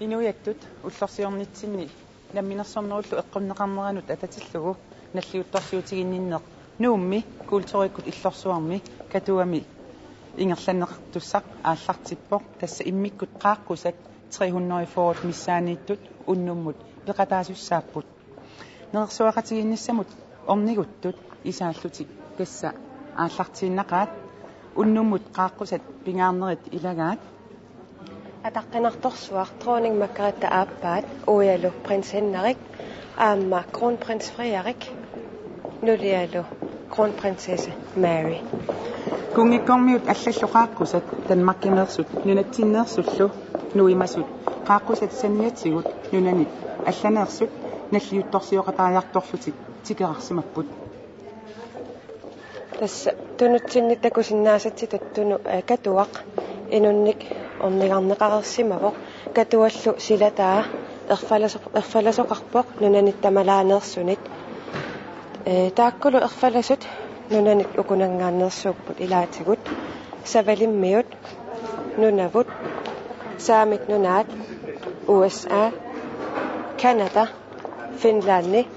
Inuiattut ullorsiornitsimni namminersornerullu eqqunneqarneranut atatillugu nalliuttorsiutiginninneq nuummi kulturikut illorsuarmi katuami ingerlanneqartussaq aallartippoq tassa immikkut qaaqqusat 300 foort missaaniittut unnummut peqataasussaapпут neersuaqatiginnissamut orniguttut isaallutik tassa aallartiinnaqaat unnummut qaaqqusat pingaarnerit ilagaat атаққинарторсуар троонинг маккаратта ааппаат уялу принц Henrik аама кронпринц Frederik нулиалу кронпринцесса Mary кунгиккормиут аллаллоқааққусат танмаккинеерсут нунатсиннеерсуллу нуимасут қааққусат саниатсигут нунанит алланеерсут наллиутторсиоқатариарторлутик тикерарсимаппут тасса тунутсиннитакусиннаасатситут туну катуақ инунник орнигарнеқарерсимавоқ катуаллу силатаа ерфаласоқарпоқ нунанит тамалаанеерсунит тааккулу ерфаласут нунанит укунангааннерсууппут илаатигут савалиммиут нунавут саамит нунаат USA Канада Финланди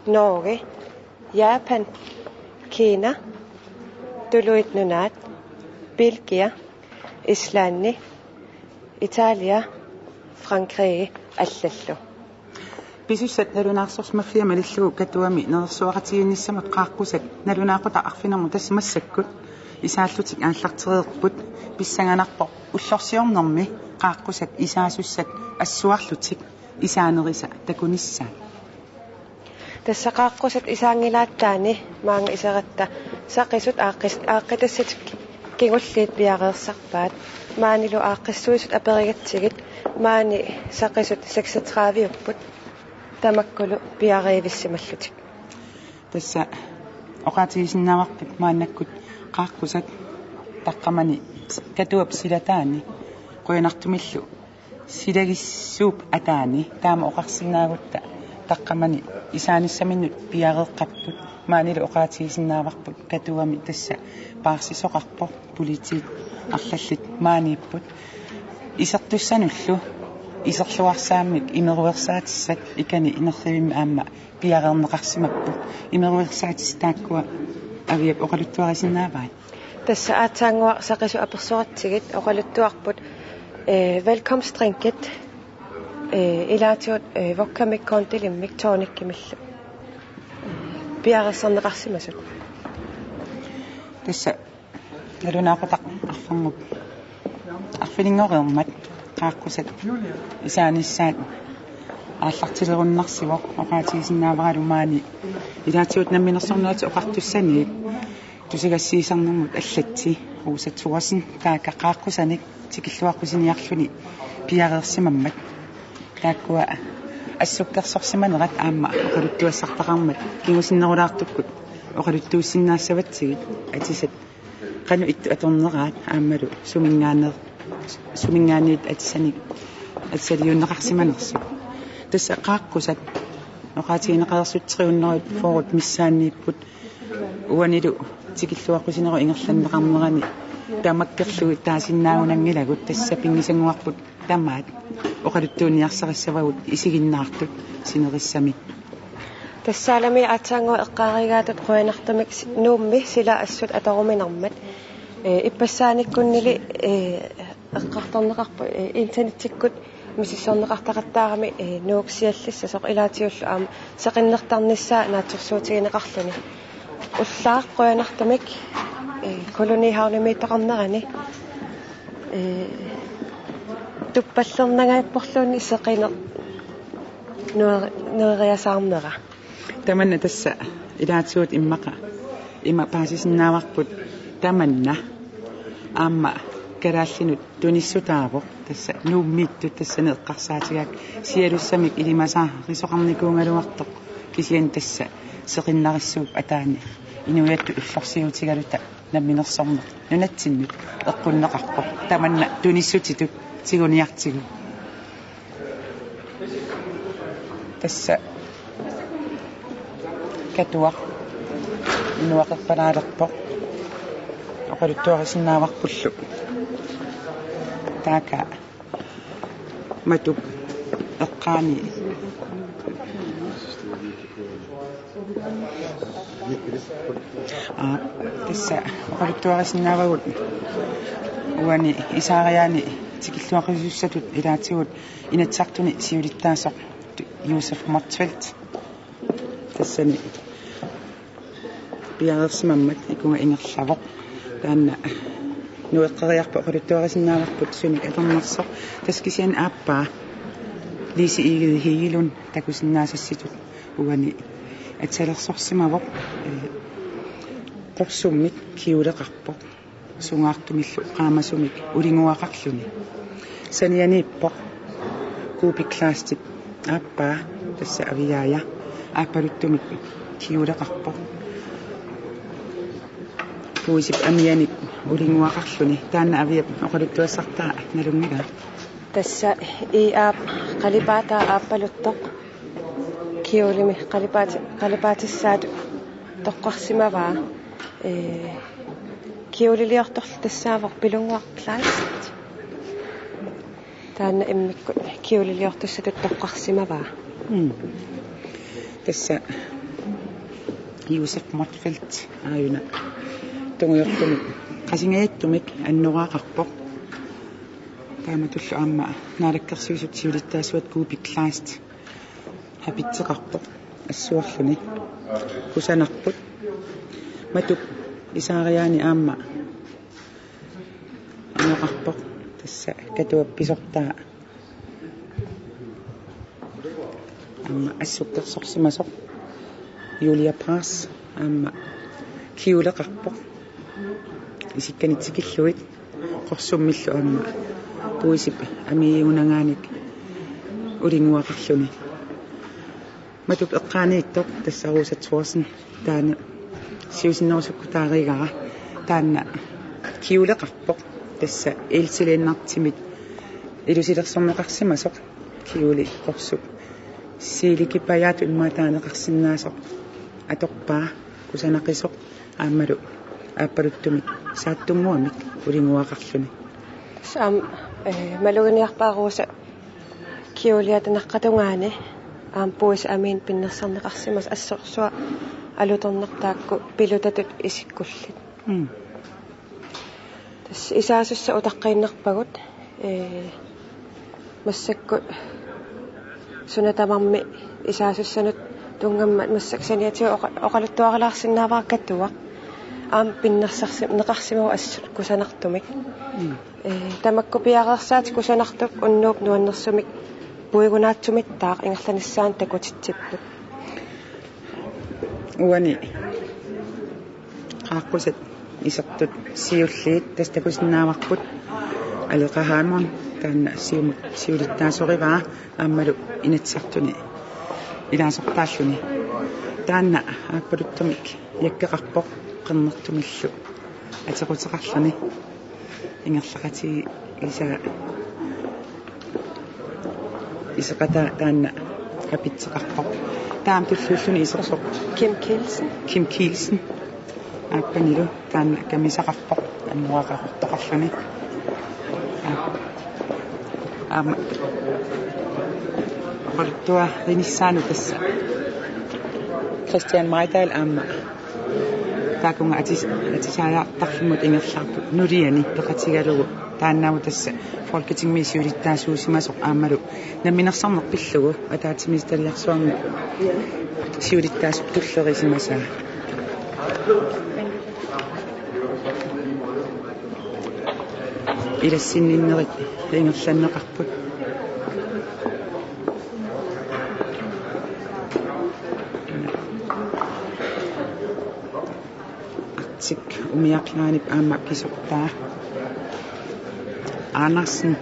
Норge Japan Кина тулуит нунаат Белгия Исланди Италия Франкрие аллаллу писуссат налунаарсорсмаффиама лиллугу катуами нерсуақатигинниссамут qaaqkusat налунаақута арфинерму тассмассаккут исааллутик ааллартереерпут писсанганарпо уллорсиорнэрми qaaqkusat исаасуссат ассуарлутик исаанериса такунissaat тассақааққусат исаангилааттаани маанга исератта сақисут ааққитассатик кигуллиит пиареерсарпаат маанилу ааққиссуисут аперигатсигит маани сақисут 36-уппут тамаккулу пиареевиссималлутик тасса оqaатигисиннааварпут мааннаккут qaaqkusat таққамани катуап силатаани қуянартумиллу силагиссууп атаани таама оқарсинаагутта таққамани исааниссаминнут пиареэққаппут маанилу оqaатигисиннааварпут катуами тасса паарсисоқарпо политик арлаллит мааниппут исертуссануллу исерлуарсааммик имеруерсаатиссат икани инерривимми аама пиареернеқарсимаппут имеруерсаатис тааккуа авиап оқалуттуарисиннааваат тасса аатсаангуа сақису аперсоратсигит оқалуттуарпут велкомстринкит илаатиут воккамиккоонтилиммик тоониккимиллу пиареерсернеқарсимасут тасса налунаақутақ арфангуп арфилингореермат qaaqkusat isaanissaat ааллартилеруннарсивоқ оqaатигисиннааваралу маани илаатиут намминерсорнуати оқартуссани тусигассиисарнэрмут аллатси уусатсуасин таакка qaaqkusаник тикиллуаққусиниарлүни пиареерсимаммат тааккуа ассуккерсорсиманерат аама оқалуттуассартақармат кигусиннерулаартуккут оқалуттууссиннаассаватсигит атисат qaну итту аторнераат аамалу сумингаанит атсаник атсалиуннеқарсиманерсу тасса qaaqkusat оqaатигинеқарсутсериуннерит форут миссааннииппут уанилу тикиллуаққусинеру ингерланнеқарнерани таамаккерлуги таасиннаагунангилагут тасса пингисангуарпут тамаат оқалуттууниарсариссавагут исигиннаартут синериссами тассаалами аатсаангуа эққааригаатут қуянартамик нуумми сила ассут аторуминармат иппассааниккуннили эққарторнеқарпу интернеттиккут мисиссорнеқартақаттаарами нууксиаллисса соқ илаатиуллу аама сеқиннертарниссаа наатсорсуутигинеқарлуни уллаа қуянартамик колониhaarnimiittaqarnerani туппаллернагааппорлуунни сеқинер нуериасаарнера таманна тасса илаатиут иммақа има паасисиннааварпут таманна аама карааллинут туниссутаавоқ тасса нууммииттут тассане эққарсаатигаак сиалуссамик илимасаа рисоқарникуунгалуартоқ кисиан тасса сеқиннариссууп атаани инуятту уллорсиутигалута намминерсорнер нунатсиннут эққуннеқарпо таманна туниссутитут тигуниартигу тасса катуақ инуақарпалаалерпо оқалуттуарисиннааварпуллу така матуп эққаани тасса оқалуттуарисиннаавагут уани исаариаани тикиллуақисуссатут илаатигут инатсартуни сиулиттаасоқ Юсеф Мартфелт тассани биарерсимаммат икунга ингерлавоқ таанна нуэққариарпа оқалуттуарисиннааварпут суник атернерсоқ таскисиан ааппаа лиси иги хигилун такусиннаасасситут уани атсалерсорсимавоқ qorsummik kiuleqarpoq sungaartumillu qaamasummik ulingуақарлуни санианииппоq kuupikklaastik aappaa tassa aviaaya aappaluttumik kiuleqarpoq puisip amianik ulingуақарлуни таанна авиап оқалуттуассартаа налунгила тасса аап қалипаата ааппалуттоқ киулими қалипаатиссаат тоққарсимаваа киулилиорторл тассаавоқ пилунгуарплаасит таанна иммиккут киулилиортуссатут тоққарсимаваа тасса Юсеф Мартфелт ааюна тунгиортумик қасингааттумик аннораақарпоқ тааматуллу аама наалаккерсуисут сиулиттаасуат куупиклааст хапитсеқарпоқ ассуарлуни кусанарпут матуп исаариаани аама анеқарпоқ тасса катуапписортаа аама ассуққерсорсимасоқ Юлия Пас аама киулеқарпоқ исикканитсикиллуит qorsummillu аама puisip амиунангааник улингуақарлуни матуп эққаанииттоқ тассаруусатсуарсин таана сиусиннерусуккутааригара таанна киулеқарпоқ тасса илсилииннартимит илусилерсорнеқарсимасоқ киули qorsup сииликипаяату иммаатаанеқарсинаасоқ аторпаа кусанақисоқ аамалу ааппалуттумик сааттуммуамик улингуақарлуни сам малугиниарпаарууса киулиатанаққатунгаани аампуис амин пиннерсарнеқарсимас ассорсуа алуторнертаакку пилутатут исиккуллит тас исаасусса утаққииннерпагут массакку сунатамарми исаасуссанут тунгаммат массаксаниатиу оқалуттуарилаарсиннаавааккаттуа аам пиннерсарси неқарсимау ассут кусанартумик тамакку пиареерсаат кусанартук уннууп нуаннерсумик пуигунаатсумиттаақ ингерланиссаан такутитсиппут уани qaqqusat isartut siulliit tastakусиннааварпут алеқаhaamon таанна сиулиттаасорivaa ааммалу инатсартуни илаасортааллуни таанна ааппалуттумик яккеқарпоқ qernertumillu атеқутеқарлуни ингерлақати исақата таанна капитсеқарпоқ таам туллууллуни исерсоқ Kim Kielsen ааппанилу таанна камисақарпоқ аммуақақортоқарлуни аама балтуа ринissаanu тасса Christian Meidal аама таакунга атисааjaartarlumut ингерлаарпут нулиани пеқатигалугу тааннааву тасса folketingmisiulittaasuusimasoq аамалу намминерсарнерпиллугу атаатимисталиарсуарни сиулиттаасуп туллерисимасаа илассинниннерит ингерланнеқарпут артик умиақлаанип аама кисортаа Andersen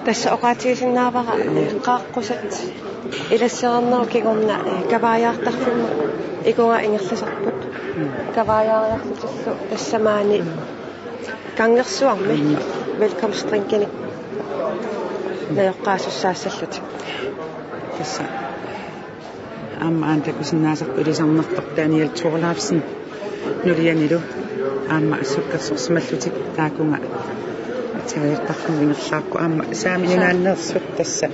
тасса оқаатигисиннаавара қааққусат илассерернеру кигорна каваяартарфимма икунга ингерласарпут каваяариартутиллу тассамаани кангерсуарми велкомстрингканик наёққаасуссаассаллут тасса аамаан такусиннаасарпу илисарнертоқ Daniel Thorlafsen нулианилу аама ассуккерсорсималлутик таакунга тариартарфум ингерлаақку аама сааминунааннерсут тасса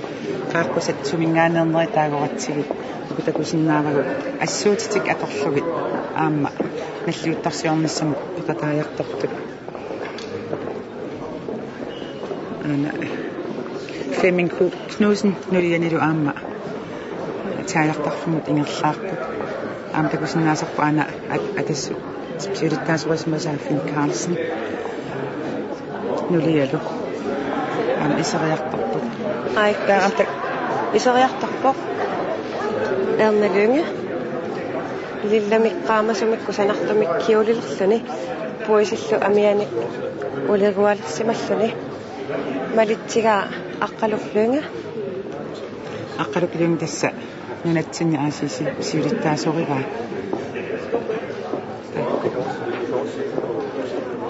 qaaqqusit sumingaanerneri taagoratsigit ukutakusinnaavagu assuutitik atorlugit aamma nalliuttarsiornissamuk qatataajartortut ana Flemming Knudsen nulianilu aamma taajartarfumut ingerlaarput aam takusinnaasarpu ana atassu spesialittaasurismasaa Finn Carlsen nulialu aam iseriartorput Aika iseriartorpoq ernaluunga lillamikqaamasumik kusanartumik kiulilerluni puisillu amianik uligualersimalluni malitsigaa aqqalukluunga tassa nunatsinni aasiisi siulittaasorigaa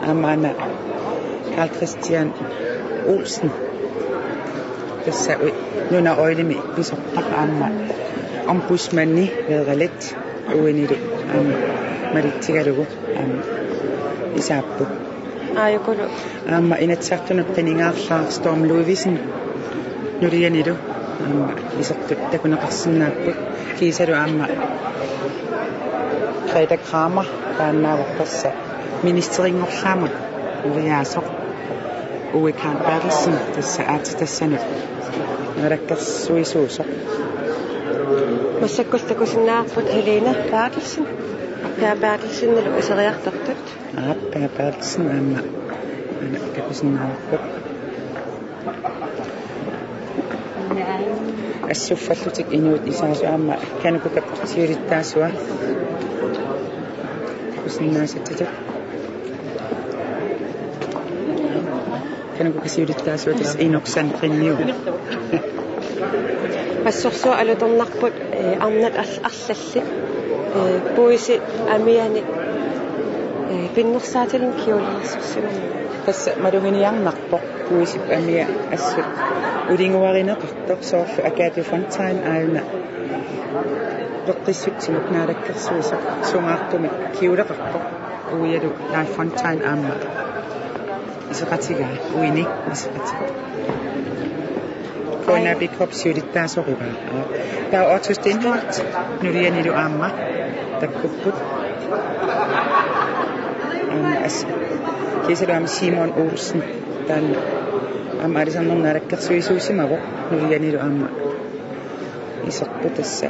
amana Carl Christian Olsen tassa nuna oilimi pisortaq aamma ombudsmanni veerelit uinilu malitsigalugu isaappu aayukulu aamma inatsartunut qaningaarlaar Storm Louisen nulianilu isertut takuneqarsinnaappu kiisalu aamma Greta Kramer taannaavaqtassa ministeringorlaamut uliaasoq Uwe Karl Bertelsen tassa aatitassanut narakkersuisuusoq massakkustakusinnaarput Helena Bertelsen Per Bertelsen nalu iseriartortut Per Bertelsen aamma ana takusinnaarput assuffallutik inuut isaasu aamma kanukukapportiulittaasua takusinnaasattatut kanukukasiulittaasua tas inoksan qinniu assorsu alutornarput arnat arlallit puisi amiani pinnersaatilim kiulilersorsiman tassa maluhiniarnarpoq puisip amia assut ulinguarineqartoq soorlu Akaatu Fontaine aayuna leqqissutsimuk naalakkersuisoq sungaartumik kiuleqarpoq uialu Leif Fontaine aamma iseqatigaa uini iseqatiga koina bikropsiulittaasoriva taa Otto Stenholt nulianilu aamma takkupput kiisalu aam Simon Olsen taan aam alisanner naalakkersuisuusimavo nulianilu aamma iserpu tassa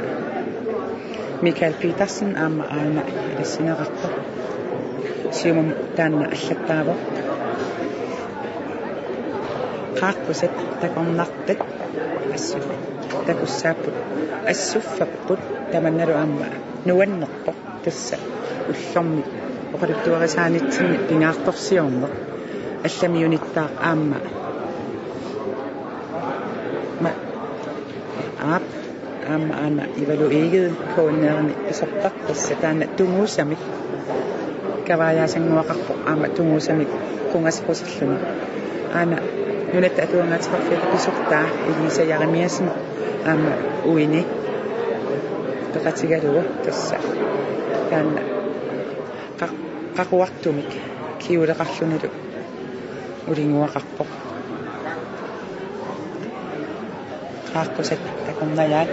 Michael Petersen aamma aana ilassineqartoq siumam taanna allattaavo qaaqquset takornartat assut takussaapput assuffapput tamannalu aamma nuannerpoq tassa ullormik oqaluttuarisaanitsinni pingaartorsiorneq allamiunittaaq aamma aamma aana ivaluiged koonneerni isortaq tassa taanna tunguusamik kavaajaasannguaqarpoq aamma tunguusamik qungasqusilluni aana nunat atuangaatiqarfiq pisortaa Elisa Jeremiasen aamma uini peqatigalugu tassa taanna qaquartumik kiuleqarlunilu ulinguaqarpoq qaaqquset takornajaat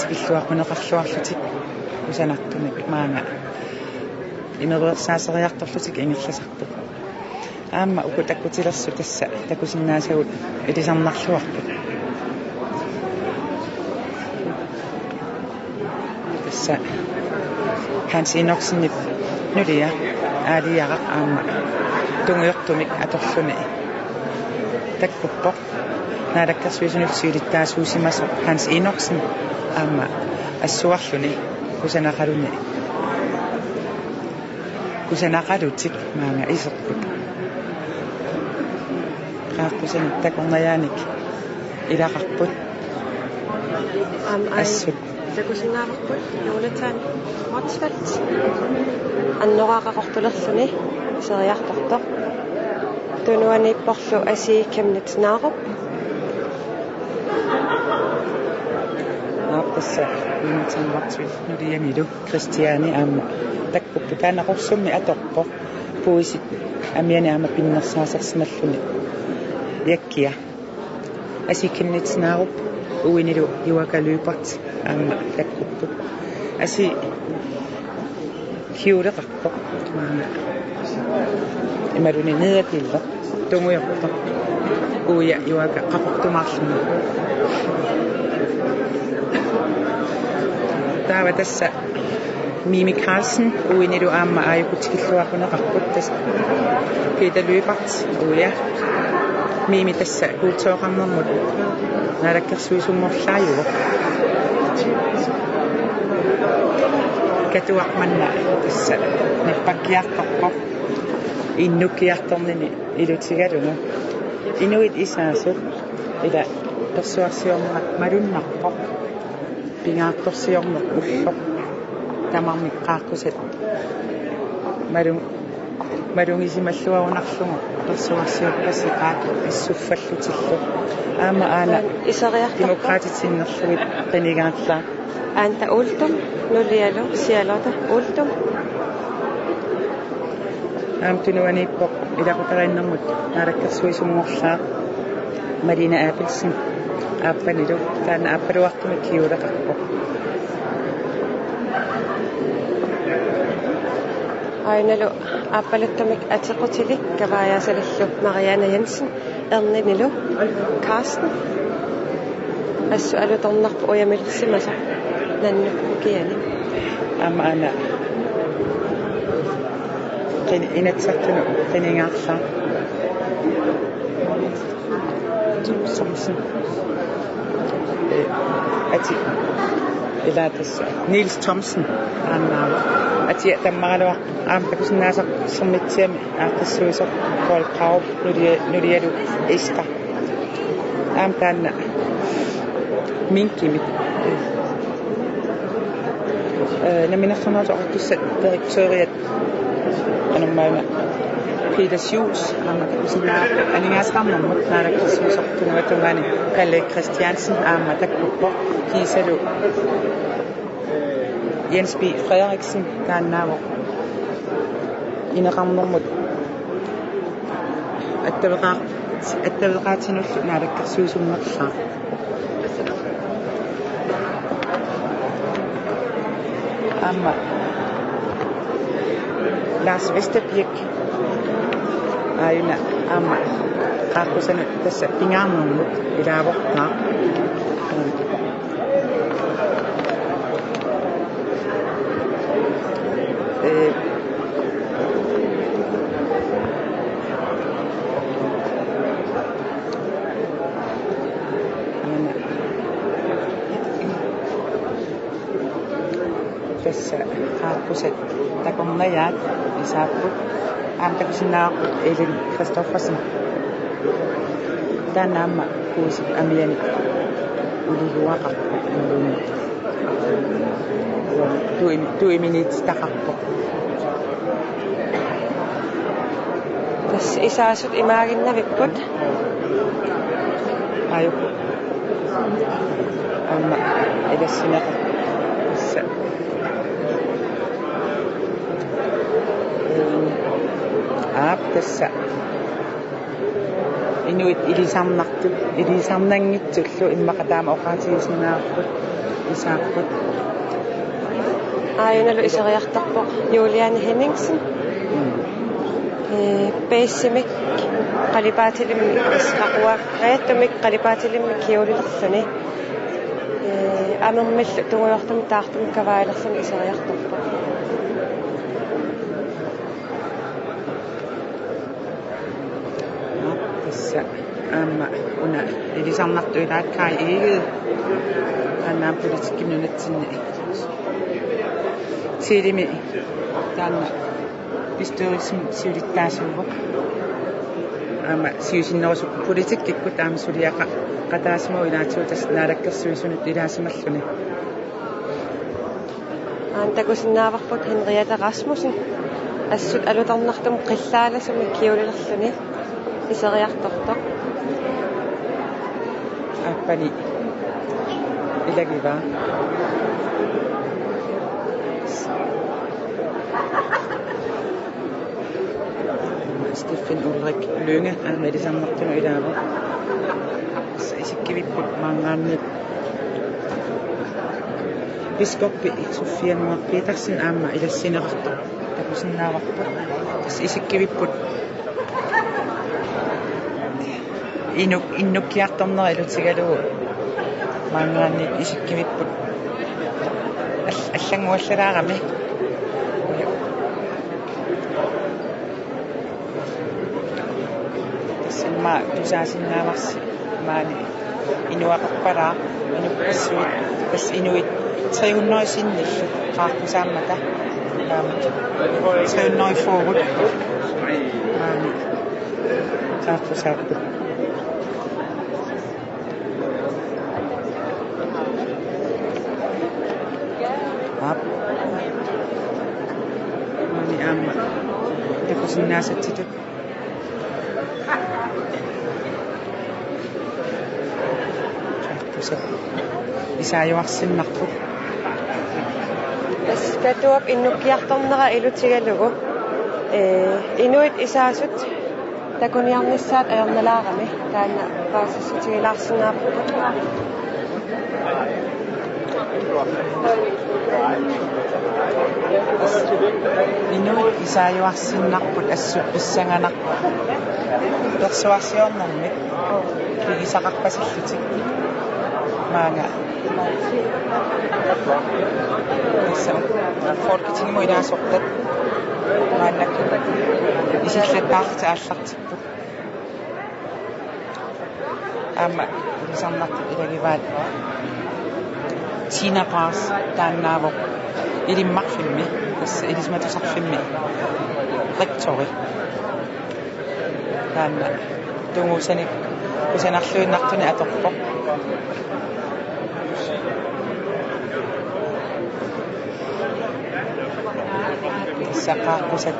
spilluaqquneqarluarlutik usanartumik maanga imersaaseriartorlutik ingerlasarput aamma ukutakutilersu tassa takusinnaasagut ilisarnarluarput tassa Hans Enoksenip nulia aaliaqaq aamma tunguyortumik atorluni takkuppoq naalakkersuisunut siulittaasuusimasoq Hans Enoksen aamma assuarluni kusanaqalutik maanga iserput qaaqqusanit takornajaanik ilaqarput assut takusinnaarput Jonathan Motzfeldt annoraaqaqortulerluni iseriartortoq tunuaniipporlu asi Kemnitznaarup tassa Jonathan Motzfeldt nulianilu Christiani aamma takkuppu taanaqorsummi atorpoq puisit amianaama pinnersaasarsimalluni yakkia asikinnitsinaarup uinilu iwakaluupart aama takkupput asi kiuleqarpoq maana imaluni niatilla tunguyorta uya iwaka qaqortumaarluni taava tassa Mimi Carlsen uinilu aama aayukutikilluaquneqarput tassa Peter Løbart uya Mimi tassa kuutooqarnermut naalakkersuisummorlaajuvo katuaqmanna tassa nippakkiartorpoq innukkiartornini ilutigalunu inuit isaasut ila persuarsiorneq malunnarpoq pingaartorsiorneq ulloq tamarmiqqaaqquset malungisimalluarunarlugu persuarsiorpassiqaat issuffallutillu aama aana demokratitinnerlugit qinigaarlaa anta ultum nulialu sialota ultum tunuaniippoq ilaqutariinnermut naalakkersuisummorlaa Marina Appelsen aappanilu taana aappaluartumik kiuleqarpoq ainalu appaluttumik atiqutilik kavaayasalullu Marianne Jensen erninilu Carsten assu alutornarpu uyamilsimasa nannukkukiani aama ana inatsartunu qiningaarlaa Thomsen ati ilaatas Niels Thomsen aannaava ati tammagalua takusinnaasaq sermitsiami aaqqissuisoq Paul Kraup nulialu Esther taanna minkimit naminersornertoqortussat direktøriat anummauna Peter Schulz takusinnaa aningaasqarnermut naalakkersuisoq tungatungaani Kalle Christiansen aama takkuppoq kiisalu Jens B. Frederiksen taannaavoq ineqarnermut attavaqaatinullu naalakkersuisummerlaa aama Lars Vesterbjerg aina aama qaaqqusanut tassa pingaarnermut ilaavoqtaa tassa qaaqquset takornajaat isaapput takusinnaaqut Elin Christoffersen taannaamma kuusik amiani ulihuaqarpoq tuiminitstaqarpoq tas isaasut imaaginnavipput ayuku amma ilassineqa tassa tassa inuit ilisarnangitsullu immaqataama oqaatigisinnaarput isaapput ainalu iseriartarpoq Juliane Henningsen peissimik qalipaatilimi isqaquaqqaattumik qalipaatilimi kiulilerluni amermallu tunguyortumi taartumi kavaalerluni iseriartarpoq aama una ilisarnartu ilaakkai iigid taannaam politikkimnunatsinni siilimi taanna pistorism siulittaasuuvoq aama siusinnerusuk politikkikku taama suliaqa qataasimu ilaatuutas naalakkersuisunut ilaasimalluni takusinnaavarput Henriette Rasmussen assut alutarnartum qillaalasumi kiulilerluni iseriartortoq appani ilagiva Steffen Ulrik Lønge med det samme nok i dag. Så ikke vi på mange biskop Sofia Noor Petersen amma ila sinerto takusinnaarappu isikkiviput innukkiartornera ilutigalugu maangaanni isikkiviput аллангуаллалаарами тассамма тусаасиннааварси маани инуақарпалаа инуккассуит тас инуит 300 sinnillu qaarkusaamata taamut 300 forut maani qaarkusaappu maani aamma takusinnaasatitut qaarkusappu isaajuarsinnarput Patuap innukkiartornera ilutigalugu inuit isaasut takuniarnissaat ajornalaarami taanna paasissutigilaarsinnaarput inuit isaajuarsinnarput assut pissanganarput persuasiornermik kigisaqarpasillutik maanga folketinget må i dag sortet maannakku isillataarta аллартиппут аама илисарнартик илагиваат Tina Paas тааннаавоқ илиммарфимми тасса илисматусарфимми ректори таанна тунгуусаник кусанарлуиннартуни аторпоқ сақааққусат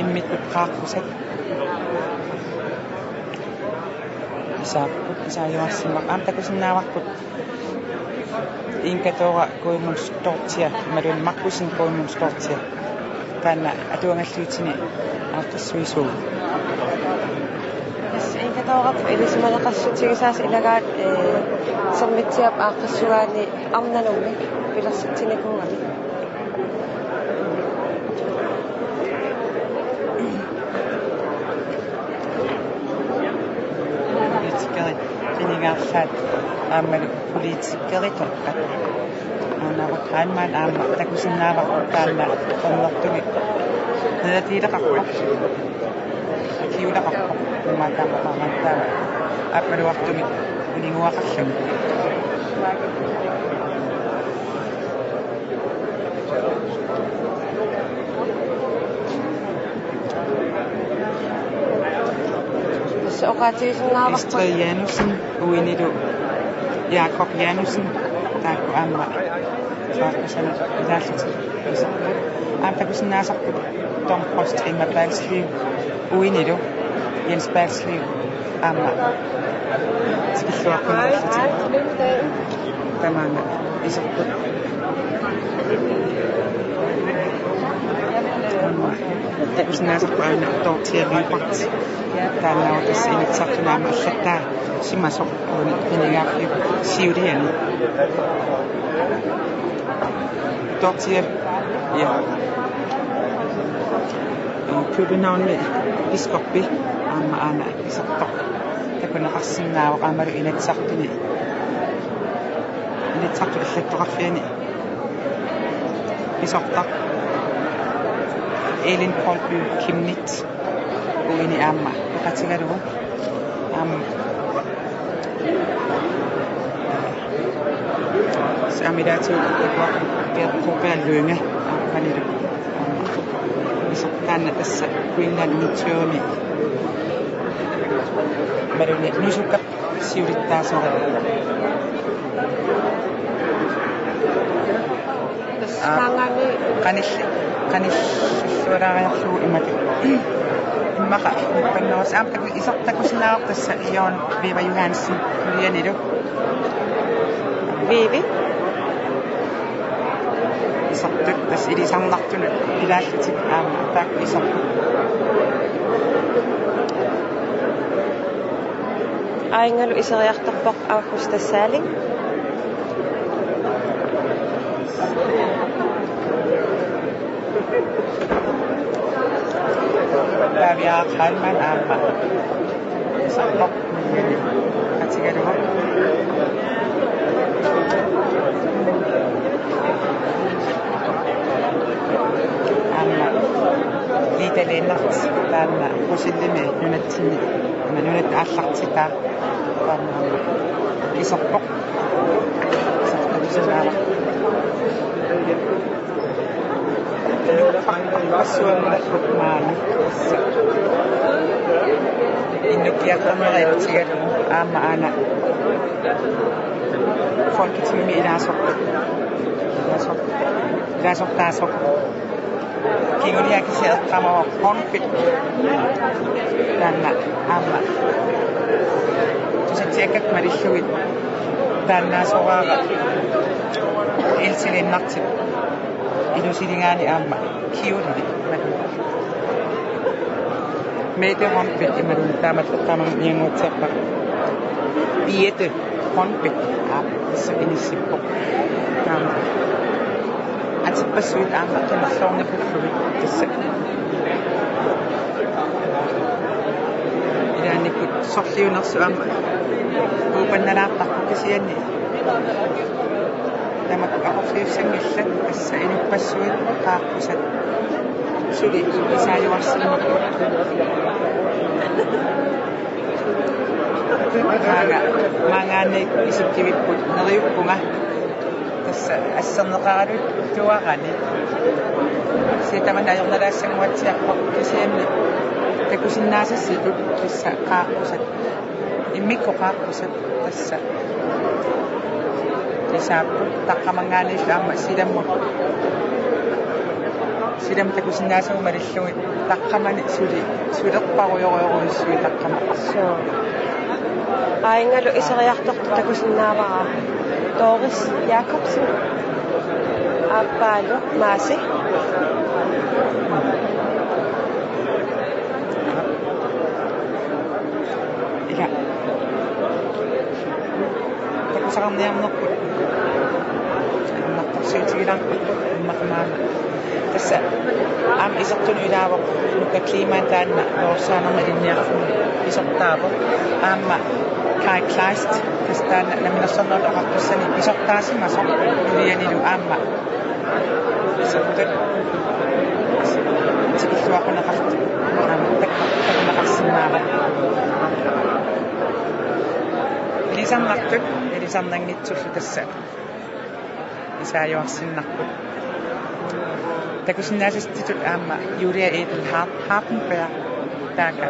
иммитпут qaaqқусат исааппут исаажуарсиммақ аам такусиннааварпут инкатора коимунстортия малун маккусин коимунстортия таана атуангаллуутини аартассуисуу инкаторап илисмалеқассутигисаас илагаат сэрмитсиап ааққассугаани арнанумми пилерситсиникунгами Ingaaffaat aammalu poliitikkeritoqqat aanarut haanmaan aamma takusinnaavaqut taanna qonnortugi nalatiileqarpoq kiulaqarpoq maataaqaqartaava aappaluartumi ulinguaqarlumi Estrid Janussen uinilu Jakob Janussen taakku aamma saaqasana ilaalluti isarput aam takusinnaasarput Tom Frost Emma Balsliv uinilu Jens Balsliv aamma skilluarpunnerluti tamaanga isarput takusinnaasarpu aina tortiariipart taannaavatas initsartunaama аллаттаа симасорпуни пинигаарфи сиулиани tortier ja København biskoppi aama aana isartoq takunaqarsinnaavo qaamalu inatsartuni inatsartu аллаттоқарфиани isortaq Elin Kolby Kimnit uini aamma iqatigalugu saamidaatu Peter Lønge aapanilu isortaanna tassa Greenland Nitsuumi maluni nusukap siulittaasore Sangani qanilluaraariarlugu imatu immaqa pannoos aam taku isartakusinnaaqtassa ion Viva Johansen ulianilu Vivi isartuk tas ilisarnartunu ilaallutik aamma taakku isartu Aingalu iseriartorpoq Augusta Salling. Davia Kalman Amma. Isarpoq. Katsigaluq. Amma. Liitaliinnart taanna qusillimi nunatsinni. Nunat aallartitaa. Taanna. Isarpoq. Isarpoq. Assuammalakut maani. Innukiaqarneraiutigalu aamma aana. Folketinget ilasortaasoq. Kinguniakisiat qamawa konfit. Taanna aamma. Tusatiakak marilluit. Taanna soraara. Ilsilinnartip. Inusilingaani aamma kiulli meete honpit imalun taamattamam nianguutseqqa piete honpit aapissa inissippoq taama atipassuit aamma qimmerlornapulluit tassa ilaanikut sorliunersu aamma uupannalaartarpu kisianni Tamak aqorliussangillat assa inupassuit qaaqqusat suli isaajuarsinni maangaanni isukkivipput neriuppunga tassa asserneqaralut tuarani siitaman ajornalaassanguatsiarpoq kisianni takusinnaasassitut tassa qaaqqusat immikko qaaqqusat tassa Isapu taqqamangaani aamma sidam takusinnaasuu marilluit taqqamani suleqparuyoruisui taqqama So. Aingalu iseriartortu takusinnaavara. Doris Jacobsen. Appaalu Maasi. Ila. Takusaqarniarnerput. Siutigilarput ummarmaana. Tassa aam isertunu ilaavoq nukka kliimaan taanna loorsaanerma linniarfunu isortaavoq aamma Kai Kleist tastaanna naminarsornerlu aqartussani isortaasimasoq ulianilu aamma isertut tikilluaqunaqart aamma takkunaqarsinnaavoq ilisarnangitsullu tassa isaajuarsinnarput takusinnaasastitut aamma Julia Edel Harpenberg taaka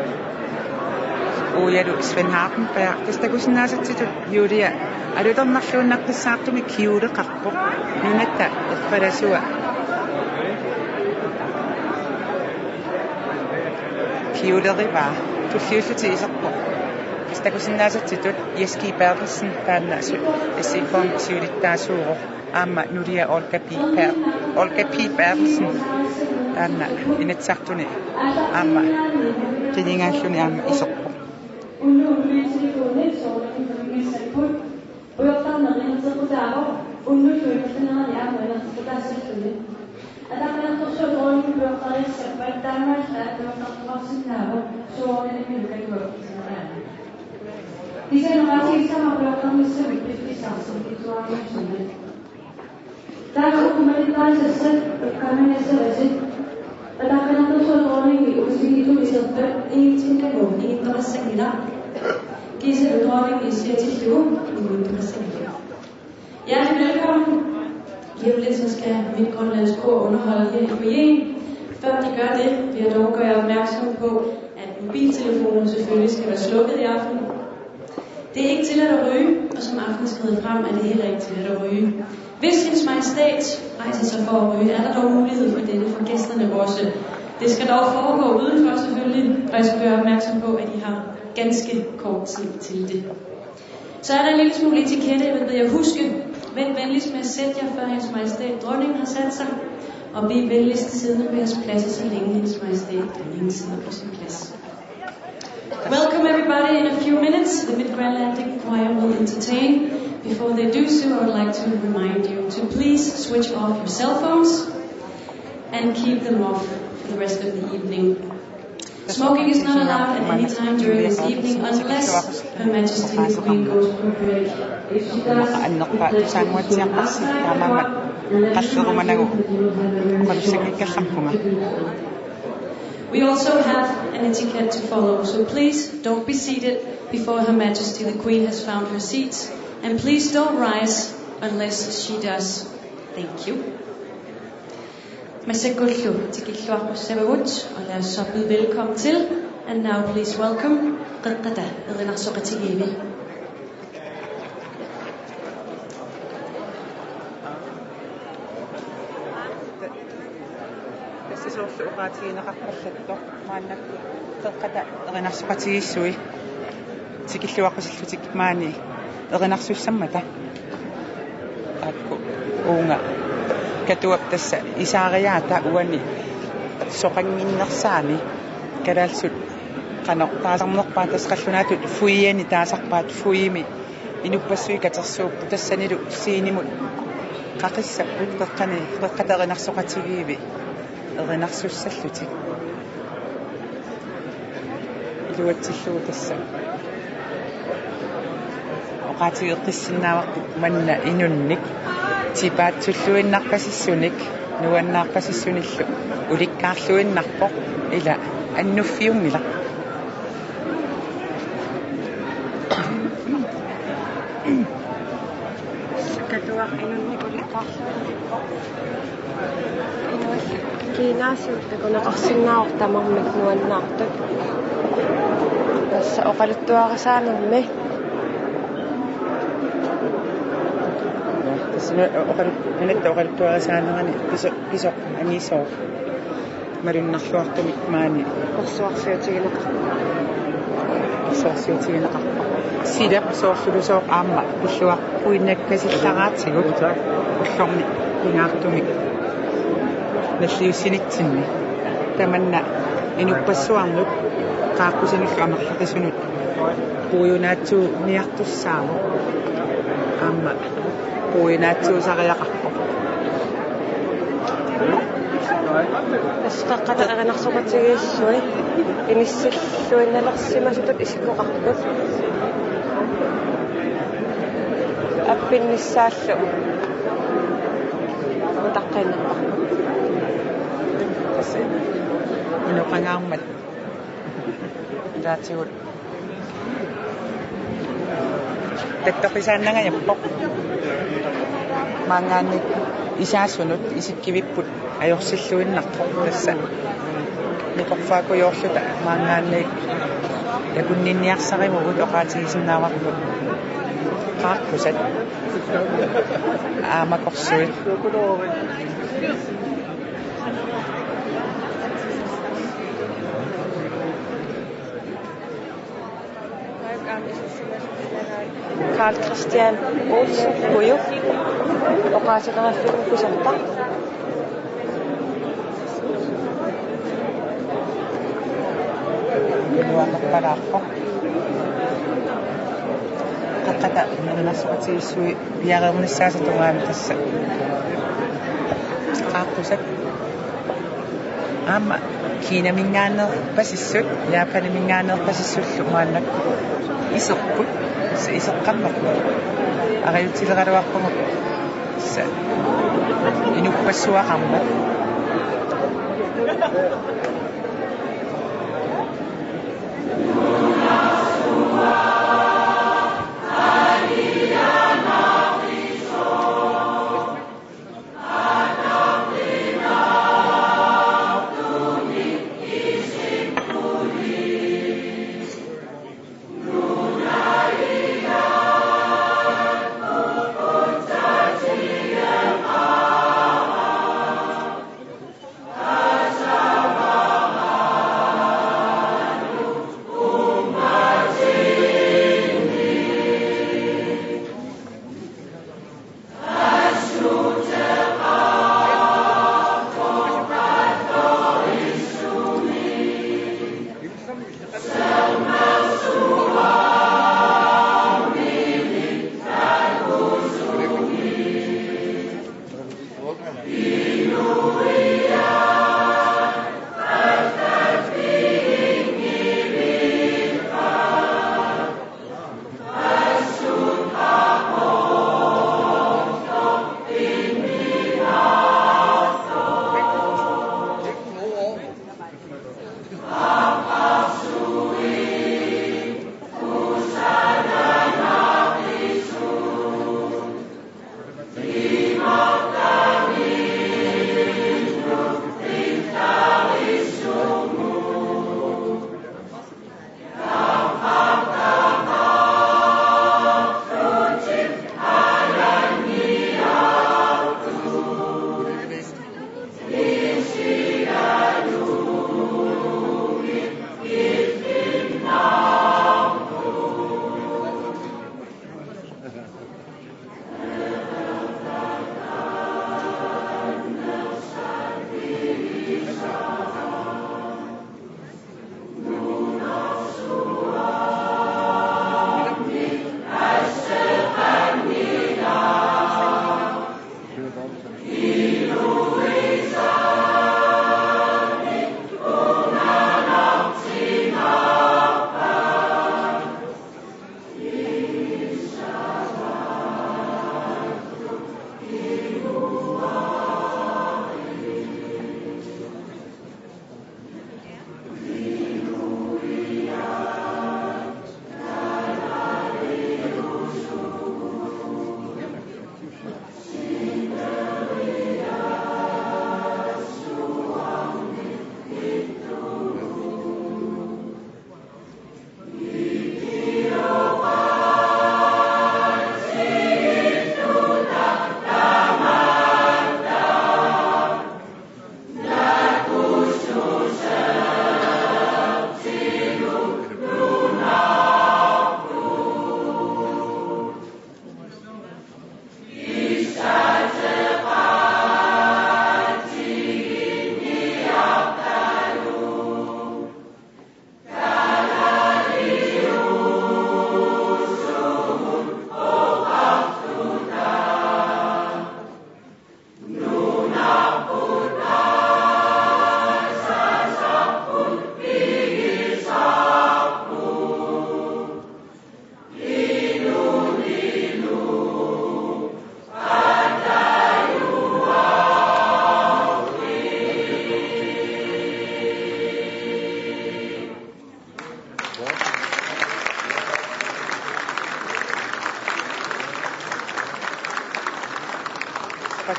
uyalu Sven Harpenberg takusinnaasastitut Julia alutornarluunnaqqissaartumi kiuleqarpoq nunatta erpalasua kiulerivaa tulliulluti iserpoq takusinnaasastitut Jeski Bertelsen taanna SIFOM siulittaasuuroq aamma nulia Olga P. Bertelsen taanna inatsartuni aamma tilingaalluni aamma isorpoq Täällä ulkomaalaisessa kannessa Takana dronning udviklingsstøtte til interessenter. Giselle dronning i CTU interessenter. Hjertelig velkommen. Lige lidt så skal mit grønlandsk kor underholde her i foyeren. Før de gør det, vil jeg dog gøre opmærksom på, at mobiltelefonen selvfølgelig skal være slukket i aften. Det er ikke tilladt at ryge, og som aftenen skrider frem, er det heller ikke tilladt at ryge. Hvis hendes majestæt rejser sig for at ryge, er der dog mulighed for dette for gæsterne også. Det skal dog foregå udenfor selvfølgelig, og jeg skal gøre opmærksom på, at I har ganske kort tid til det. Så er der en lille smule etikette, jeg vil huske. Vent venligst med at sætte jer, før hendes majestæt dronningen har sat sig. Og bliv venligst siddende på jeres pladser, så længe hendes majestæt dronningen sidder på sin plads. Welcome everybody. In a few minutes, the Mid-Grand Landing Choir will entertain. Before they do so, I would like to remind you to please switch off your cell phones and keep them off for the rest of the evening. Smoking is not allowed at any time during this evening unless Her Majesty the Queen goes prophetic. If she does, we also have an etiquette to follow, so please don't be seated before Her Majesty the Queen has found her seats, and please don't rise unless she does. Thank you. Masegullu tikilluarpu savavut, og lad os så byde velkommen til, and now please welcome Qaqqada Eqinarsoqatigivi. Eqinarsoqatigissuit tikilluaqqusillutik maani eqinarsussammata aakku uunga katuap tassa isaariyaata uani soqanginnersaami kalaalsut qanoq taasarnerpaa tasqallunaatut fuiani taasarpaat fuimi inuppasui katersuuppu tassanilu siinimut qaqissapput qeqqani qeqqateqinarsoqatigiivi eqinarsussallutik iluatsillu tassa oqaatigeqqissinnaavaqtuk manna inunnik tipaatsulluinnarpasissunik nuannaarpasissunillu ulikkaarluinnarpoq ila annuffiungila katuaq inunnik ulikkaarluinnarpoq kiinaasuutta kunaqarsinnaaortamarmik nuannaartuk tassa oqaluttuaqasaanermi Anetta oqaluttuarasaanerani pisoq aniisoo malunnarluartumik maani orsuarsiutigineqarpa sidaq soorlulusooq aamma pulluarpuinnakkasillaraatigut ullorni kunaartumik nalliussinitsinni tamanna inuppassuarnut qaaqqusinullu amarlaqissunut puujunaatsu niartussaamo aamma puujunaatsuusariaqarpo asqaqqata eqinarsoqatigiissui inissilluinnalersimasutut isikkoqarput appinnissaallu utaqqinnerparput inuqangaarmat ilaatigut tattoqisaannangajappoq maangaannik isaassunut isikkivipпут ajorsilluinnarpoq tassa niqorfaakujoorluta maangaannik yakunninniarsarimugut oqaatigisinnaavaqput qaarpusat aamakorsuit Carl Christian Olsen Kujo oqaasineraffigu pisorpa nuaqarpalaarpoq qaqqata eqinarsoqatigiissui piareernissaasatugaami tassa qaaqqusak aamma kiinaminngaanerpasissut yaapaniminngaanerpasissullu maannakku iserput sa iseqqammerpu ariutileraluarpamuk sa inuppassuaqarmat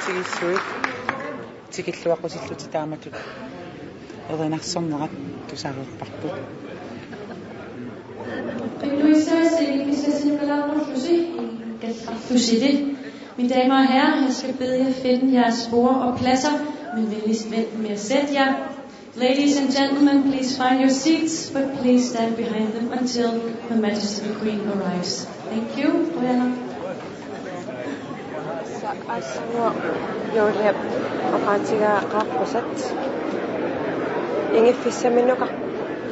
тигиссуит тикиллуаққусиллути тааматут еринарсорнерат тусаарерпарпут Mine damer og herrer, jeg skal bede jer finde jeres borde og pladser, men venligst vent med at sætte jer. Ladies and gentlemen, please find your seats, but please stand behind them until Her Majesty the Queen arrives. Thank you. Joulep oqaatiga qaaqqussat ingiffiссаминуqa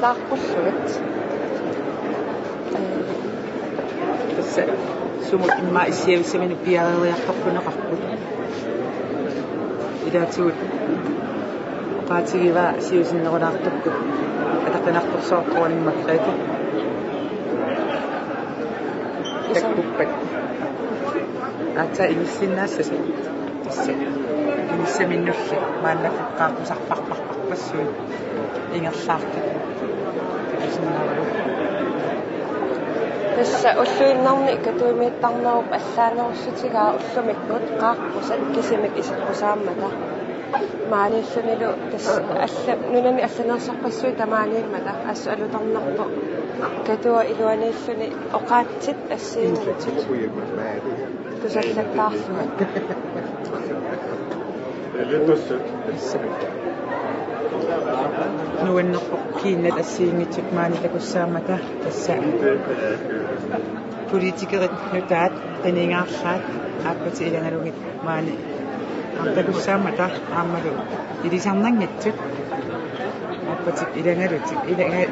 taaqqullugit тасса сумут имма иссиависсамину пиарериартарпунеқарпут илаатигут оqaатигива сиусиннерулаартуккут атаққинарторсоортуаниммаккаати таккуппат ата иниссиннаассас тасса иниссаминнулли мааннакку qaaqқусарпарпарпассуи ингерлаарта такисиннаавалу тасса уллуиннарни катуимииттарнеруп аллаанеруссутигаа уллумиккут qaaqqussat кисимик исеққусааммата маалииллунилу тасса алла нунами алланерсарпассуи тамаанииммата ассу алутарнарпо катуа илуанииллуни оqaatsit ассииннутит тусаллаттаарлугат нуаннерпо киннат ассиингитсут маани такуссаамата тасса политикерит нутаат танингаарlaat ааппати илангалугит маани такуссаамата ааммалу илисарнангитсут ааппати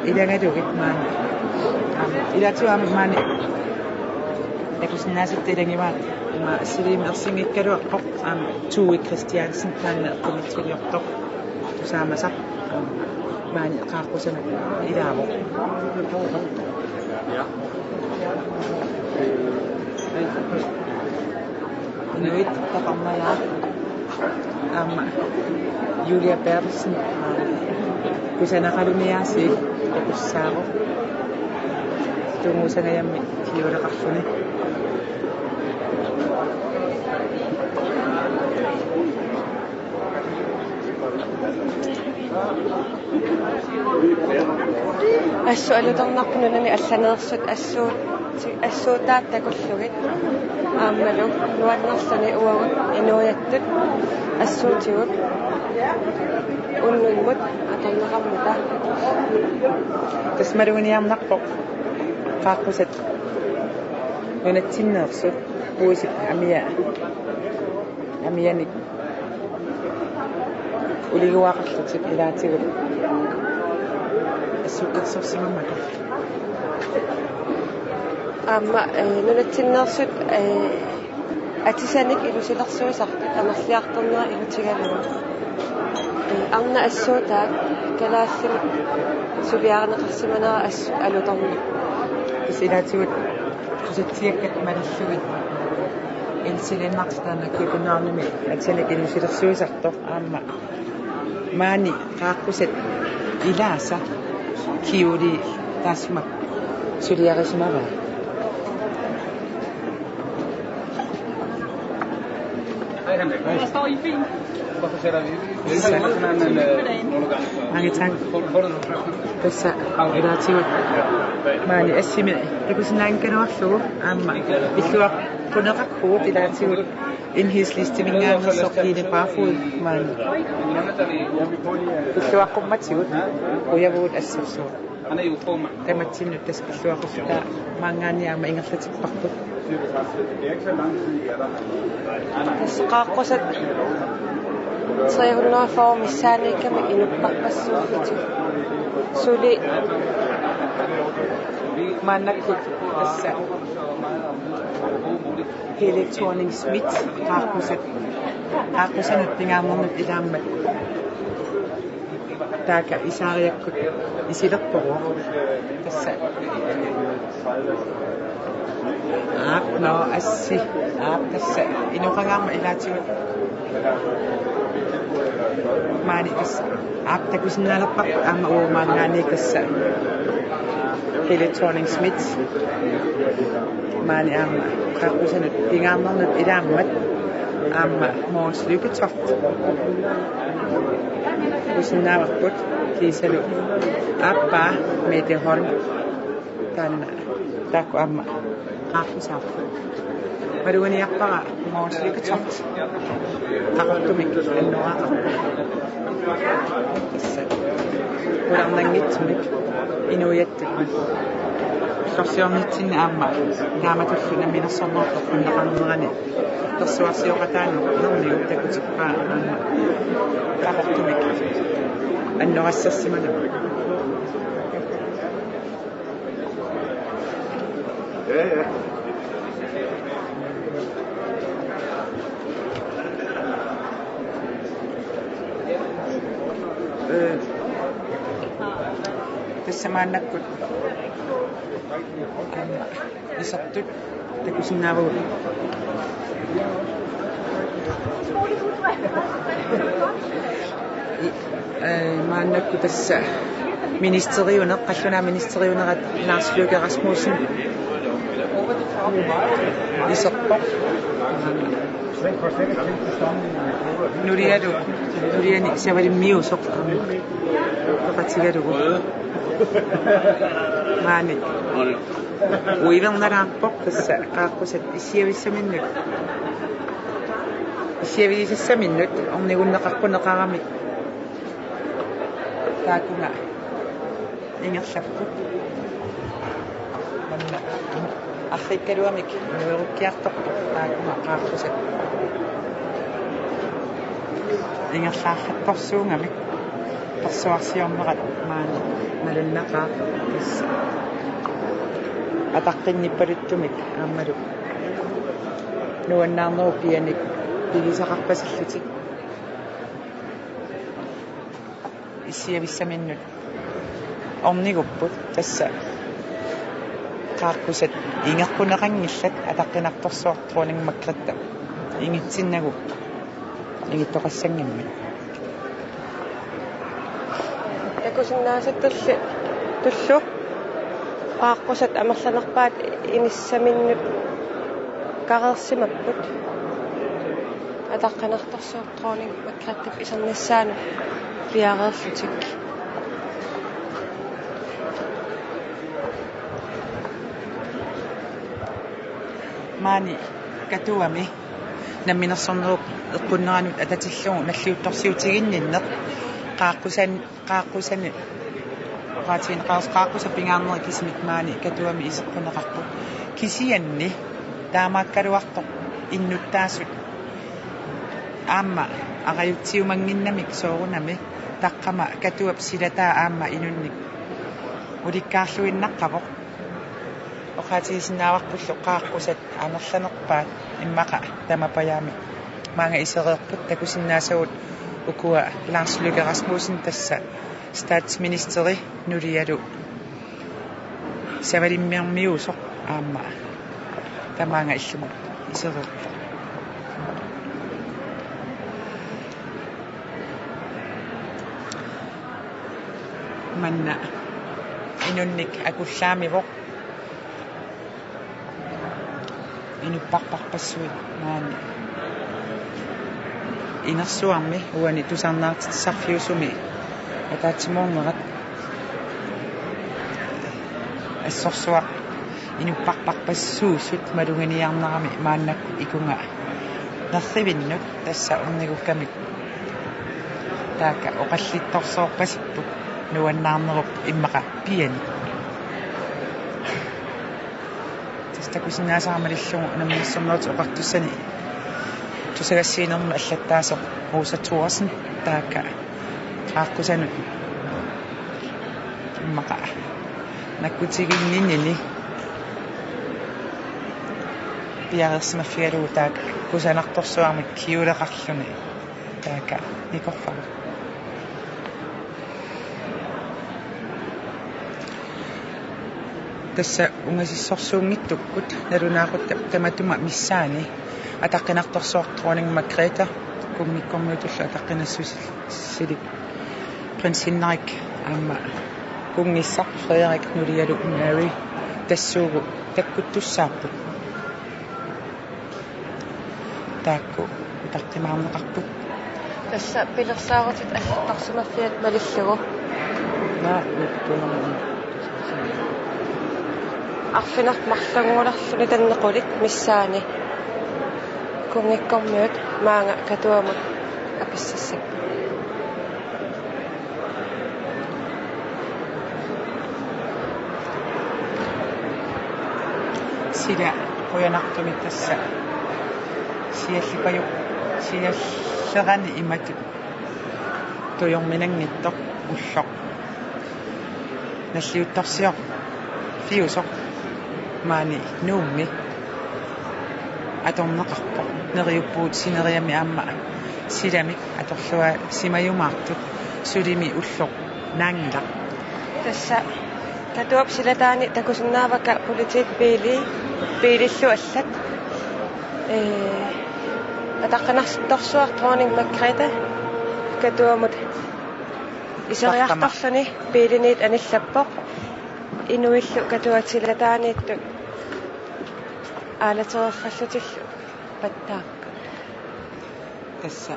илангалугит маани илатуаама маани такусннаасут илангиваат ма силим ерсингиккалуарпоқ аама Tue Christiansen таанеэққумитсилиортоқ тусаамасақ маани qaaqqusanut ilaavo Inuit taqarnayaa aama Julia Bertelsen kusanaqalumiaasi takussaavo tumuusanayammi kiuleqarluni ассуалутарнарпунунани алланеерсут ассуутаат такуллугит ааммалу нуаннерлани уагут инуяттут ассуутигут уннунмут атарнеқармута тасмалуниарнарпоқ qaaqqussat нунатсиннеерсут уусип амияник улигуақарлутик илаатигут ассуккерсорсимаммата аама нунатсиннеерсут атисаник илусилерсуисартут амерлиарторнера илутигалугу арна ассуутаат калаассими сулиарнеқарсиманера ассу алутарни тасилаатигут тусатсиаккат маллугит инсиленнартаана купунаарними атсаник илусилерсуисартор аама маани qaaqqussat илааса киули тасмак сулиарисмава Mange tak. Tässä ilaatigut maani assimi takusinnaankanuarlugu aamma illua puneqarpugut ilaatigut inhiislistimingaangersorkiini paafud maani illuaqqummatsigut uyavugut assersuut tamatsinut taskilluaqussuta maangaanniaama ingerlatikparput qaaqqussat саягуннаафоо миссааникками инуппарпассууффити сули мааннаккут тасса Helle Thorning-Schmidt qaaqqusanut pingaamornut ilaammat taaka isaariakkut isilerporu tassa no assi tassa inuqangaarma ilaatigut maani tassa takusinnaalerpaq aama uurmaangaani tassa Helle Thorning-Schmidt maani aama qaaqqusanut pingaamornut ilaammat Amma Måns Lykketoft. Kusinnaavaqput kiisalu appa Mette Holm tanna taakku amma qaaqqisaarpu. Maluganiarpara Måns Lykketoft. Taqartumik annoraqa. Ularnangitsunik inuiattuk. Sorsiornitsinna amma taamatulluna minersornertoq unnaqarnerani. Tersuarsioqataanu nerniu takutippaa amma taqartumik annorassarsimana. Tessamaannakkut isartut takusinnaavut maannakku tassa ministeriuneq qalluna ministeriunerat Lars Løkke Rasmussen isarpoq nuriani savalimmiusoq qatigalugu maani uivernaraarpoq tassa qaaqqusat issiavissamminnut issiavisissamminnut ornigunneqarpuneqaramik taakunga ingerlappu manna arrikkaluamik nuerukkiartorpoq taakunga qaaqqusat ingerlaarrattorsuungamik persuarsiornerat maani malunnaqa tassa ataqqinnippaluttumik aammalu nuannaarneru pianik pigisaqarpasallutik issiavissaminnut ornigupput tassa qaaqqusat ingerpuneqangillat ataqqinartorsuartruuningmakkatta ingitsinnagu ingittoqassangimmi Kusinnaasat tullu qaaqqusat amerlanerpaat inissaminnut qareersimapput ataqqanartorsuartruuning makkattap isernassaanu piareerlutik maani katuami namminersornerup eqqunneranut atatillugu nalliuttorsiutiginninneq qaaqqusan qaatiin qaaqqusa pingaarneri kismik maani katuami iseqquneqarpu kisianni taamaakkaluartoq innuttaasut aamma aqajutsiumanginnamik soorunami taqqama katuap silataa aamma inunnik ulikkaarluinnaqqavoq oqaatigisinnaavaqpullu qaaqqusat anerlanerpaat immaqa tamapayaami maanga isereerput takusinnaasagут ukua Lars Løkke Rasmussen tassa statsministeri nulialu savalimmiarmiusoq aamma tamaanga illumu isereerpu manna inunnik akullaamivoq inupparparpassuit maani inersuarmi uani tusarnaartissarfiusumi ataatsimornerat assorsuaq inupparparpassuusut malunganiarnerami maannakku ikunga nerrivinnut tassa ornigukkamik taaka oqallittorsoorpasipput nuannaarnerup immaqa piani takusinnaasaamalillugu nammiissornerut oqartussani tusagassiinerma allattaasoq Rosa Thorsen taaka qaaqqussanut immaqa nakkutiginninnini piareersimaffigalugu taaka kusanartorsuarmik kiuleqarluni taaka nikorfagu tassa ungasissorsuunngittukkut nalunaaqutta tamatuma missaani ataqqinartorsuartruuning Margrethe kummikkormiutulla ataqqinassusilik prins Henrik aamma kungissaq Frederik nulialu Mary tassuugu takkuttussaarput taakku тартимаарнеқарпут тасса пилерсаарутит аллартарсимаффиат малиллугу наа уттунермун арфинарт марлангуларлуни таннеқулит миссаани кунгиккормиут маанга катуамут аписсассак силя қуянартумит тасса сиаллипaju сиаллерани имату туйорминангиттоқ уллоқ наллиутторсиоқ фиусоқ маани нуумми аторнеқарпоқ нериуппуут синериами аама силамик аторлуа симаюмаартут сулими уллоқ наангилақ тасса катуап силатаани такусиннаавака политик пеилиллу аллат атаққанарситторсуарторнинг маккрита катуамут исериартарлуни пеилинит аниллаппоқ инуиллу катуатсилатааниитту аалатерерфаллутиллу паттаақ тасса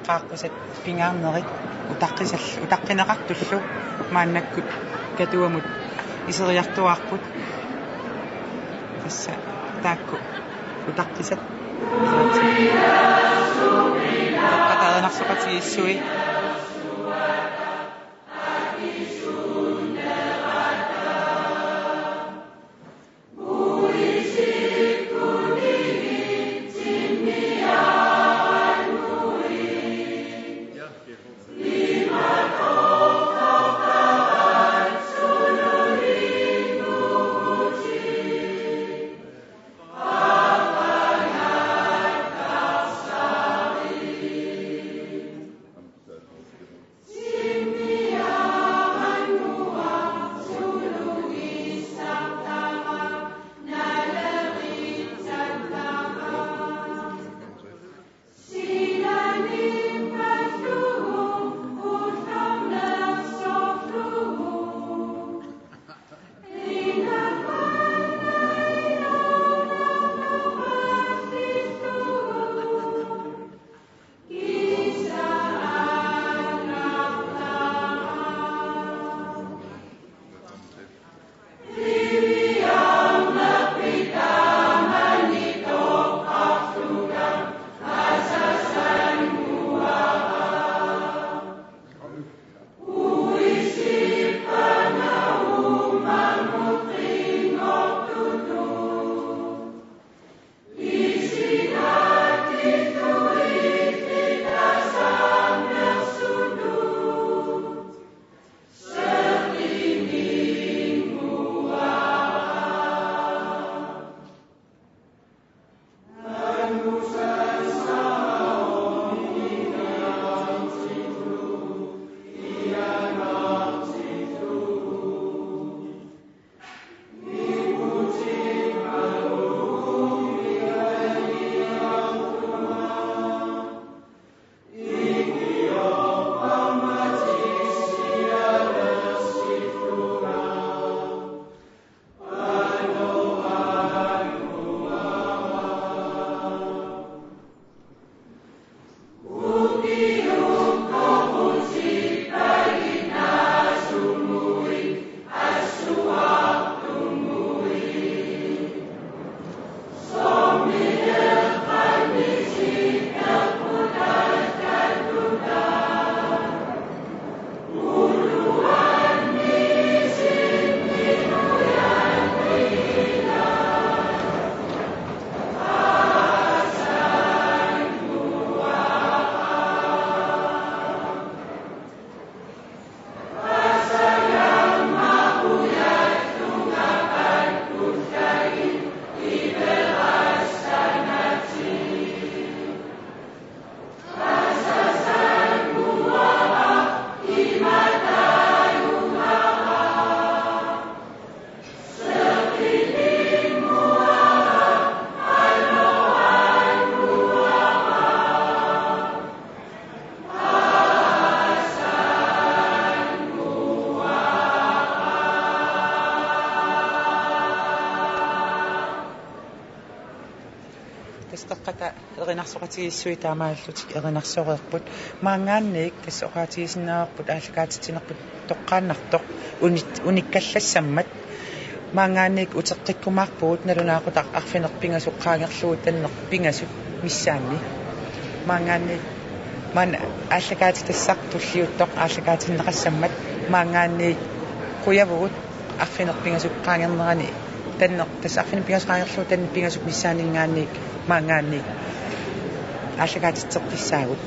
qaaqquset pingaarnerit utaqqinеqartullu maannakkut katuamut iseriartuarput tassa taakku utaqqisat qatarnersuqatigiissui та эринарсоқатигиссуи таамааллутик эринарсореерпут маангаанник тасса оqaатигисиннаарпут ааллакаатитинерпут тоққааннартоқ униккаллассаммат маангаанник утеққиккумаарпуут налунаақутақ арфинерпингасуқ qaangerlugut таннеқ пингасут миссаанни маангаанник ман ааллакаати тассақ туллиуттоқ ааллакаатиннеқассаммат маангаанник қуявугут арфинерпингасуқ qaangernerani таннеқ тассарфин пингас qaangerlugut танни пингасуқ миссаанингаанник маангаанник ааллакаатитсертиссаагут